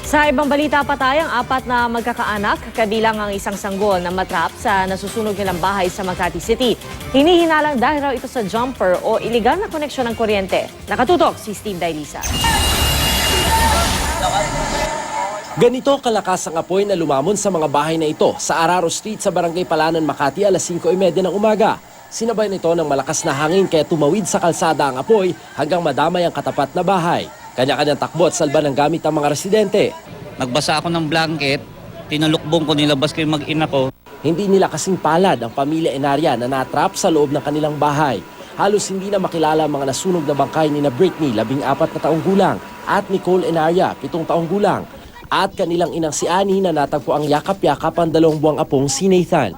Sa ibang balita pa tayo, ang 4 na magkakaanak, kabilang ang isang sanggol na matrap sa nasusunog nilang bahay sa Makati City. Hinihinalang dahil raw ito sa jumper o iligal na koneksyon ng kuryente. Nakatutok si Steve Dailisa. Ganito kalakas ang apoy na lumamon sa mga bahay na ito sa Araro Street sa Barangay Palanan, Makati alas 5:30 ng umaga. Sinabay nito ng malakas na hangin kaya tumawid sa kalsada ang apoy hanggang madamay ang katapat na bahay. Kanya-kanyang takbo at salba ng gamit ang mga residente. Nagbasa ako ng blanket, tinalukbong ko, nilabas ko yung mag-ina ko. Hindi nila kasing palad ang pamilya Enarya na natrap sa loob ng kanilang bahay. Halos hindi na makilala ang mga nasunog na bangkay ni na Britney, 14 na taong gulang, at Nicole Enarya, 7 taong gulang. At kanilang inang si Annie na natagpo ang yakap-yakap ang 2 buwang apong si Nathan.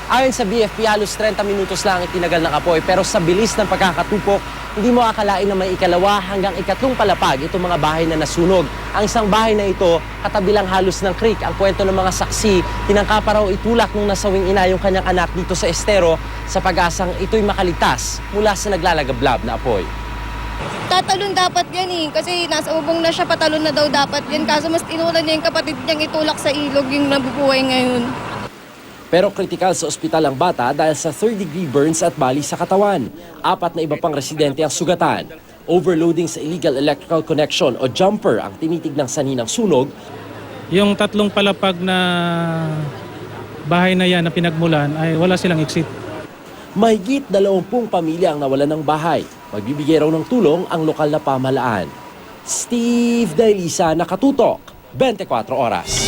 Ayon sa BFP, halos 30 minutos lang itinagal ng apoy pero sa bilis ng pagkakatupok, hindi mo akalain na may ikalawa hanggang ikatlong palapag itong mga bahay na nasunog. Ang isang bahay na ito, katabi lang halos ng creek. Ang kwento ng mga saksi, tinangka pa raw itulak nung nasawing ina yung kanyang anak dito sa estero sa pag-asang ito'y makaligtas mula sa naglalagablab na apoy. Tatalon dapat yan kasi nasa ubong na siya, patalon na daw dapat yan. Kaso mas inulan niya yung kapatid niyang itulak sa ilog yung nabubuhay ngayon. Pero kritikal sa ospital ang bata dahil sa 3rd-degree burns at bali sa katawan. 4 na iba pang residente ang sugatan. Overloading sa illegal electrical connection o jumper ang tinitignang sanhi ng sunog. Yung 3 palapag na bahay na yan na pinagmulan ay wala silang exit. Mahigit 20 pamilya ang nawalan ng bahay. Magbibigay raw ng tulong ang lokal na pamahalaan. Steve Dailisa, Nakatutok, 24 Oras.